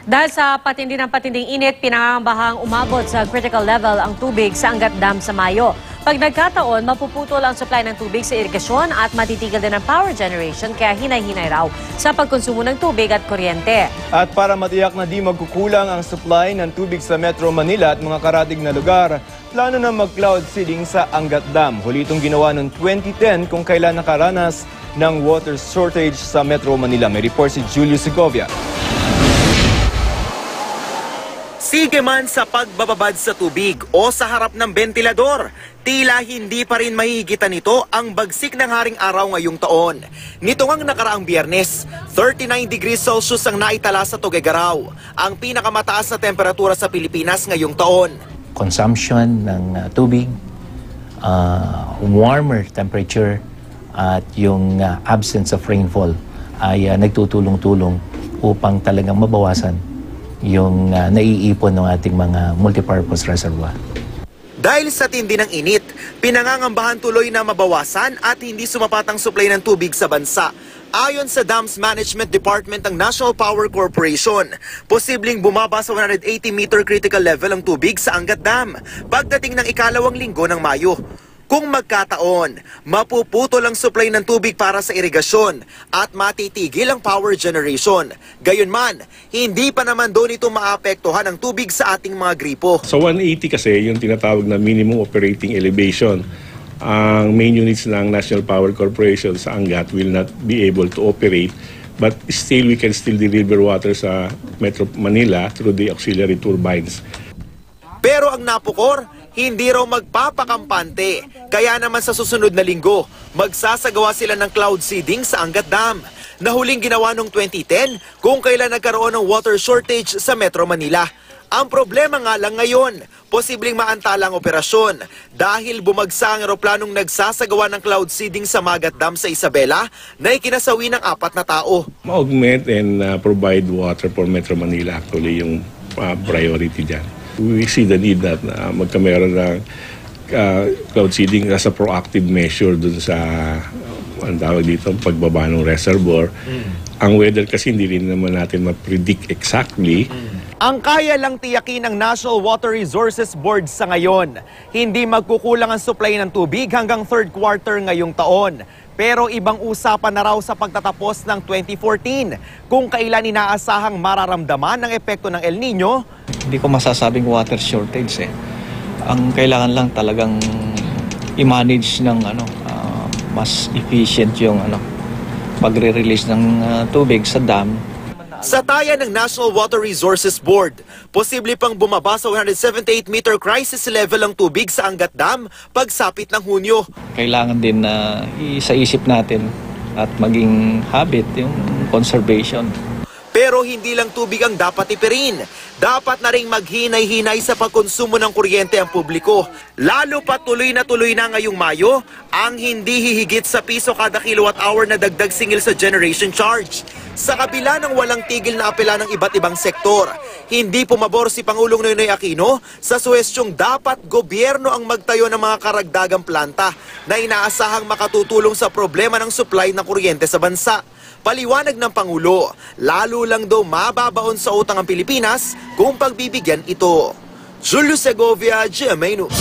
Dahil sa patindi ng patinding init, pinangangambahang umabot sa critical level ang tubig sa Angat Dam sa Mayo. Pag nagkataon, mapuputol ang supply ng tubig sa irigasyon at matitigil din ang power generation kaya hinay-hinay raw sa pagkonsumo ng tubig at kuryente. At para matiyak na di magkukulang ang supply ng tubig sa Metro Manila at mga karatig na lugar, plano na mag-cloud seeding sa Angat Dam. Huli itong ginawa noong 2010 kung kailan nakaranas ng water shortage sa Metro Manila. May report si Julio Segovia. Sige man sa pagbababad sa tubig o sa harap ng bentilador, tila hindi pa rin mahihigitan nito ang bagsik ng haring araw ngayong taon. Nito ngang nakaraang Biyernes, 39 degrees Celsius ang naitala sa Tuguegarao, ang pinakamataas na temperatura sa Pilipinas ngayong taon. Consumption ng tubig, warmer temperature at yung absence of rainfall ay nagtutulong-tulong upang talagang mabawasan yung naiipon ng ating mga multipurpose reservoir. Dahil sa tindi ng init, pinangangambahan tuloy na mabawasan at hindi sumapat ang supply ng tubig sa bansa. Ayon sa Dams Management Department ng National Power Corporation, posibleng bumaba sa 180-meter critical level ang tubig sa Angat Dam pagdating ng ikalawang linggo ng Mayo. Kung magkataon, mapuputol ang supply ng tubig para sa irigasyon at matitigil ang power generation. Gayunman, hindi pa naman doon ito maapektuhan ang tubig sa ating mga gripo. Sa 180 kasi, yung tinatawag na minimum operating elevation, ang main units ng National Power Corporation sa Angat will not be able to operate, but still we can still deliver water sa Metro Manila through the auxiliary turbines. Pero ang napukor, hindi raw magpapakampante. Kaya naman sa susunod na linggo, magsasagawa sila ng cloud seeding sa Angat Dam, na huling ginawa noong 2010 kung kailan nagkaroon ng water shortage sa Metro Manila. Ang problema nga lang ngayon, posibleng maantala ang operasyon dahil bumagsak ang eroplanong nagsasagawa ng cloud seeding sa Magat Dam sa Isabela na ikinasawi ng 4 na tao. Ma-augment and provide water for Metro Manila actually yung priority dyan. We see the need that magkameron ng cloud seeding as a proactive measure dun sa ang tawag dito, pagbaba ng reservoir. Ang weather kasi hindi rin naman natin ma-predict exactly. Ang kaya lang tiyakin ng National Water Resources Board sa ngayon, hindi magkukulang ang supply ng tubig hanggang third quarter ngayong taon. Pero ibang usapan na raw sa pagtatapos ng 2014 kung kailan inaasahang mararamdaman ang epekto ng El Nino. Hindi ko masasabing water shortage eh. Ang kailangan lang talagang i-manage ng mas efficient yung pagre-release ng tubig sa dam. Sa taya ng National Water Resources Board, posible pang bumaba sa 178-meter crisis level ang tubig sa Angat Dam pagsapit ng Hunyo. Kailangan din na isa-isip natin at maging habit yung conservation. Pero hindi lang tubig ang dapat ipirin. Dapat na ring maghinay-hinay sa pagkonsumo ng kuryente ang publiko. Lalo pa tuloy na ngayong Mayo ang hindi hihigit sa piso kada kilowatt hour na dagdag singil sa generation charge. Sa kabila ng walang tigil na apela ng iba't ibang sektor, hindi pumabor si Pangulong Noynoy Aquino sa suhestyong dapat gobyerno ang magtayo ng mga karagdagang planta na inaasahang makatutulong sa problema ng supply ng kuryente sa bansa. Paliwanag ng Pangulo, lalo lang daw mababaon sa utang ang Pilipinas kung pagbibigyan ito. Julio Segovia, GMA News.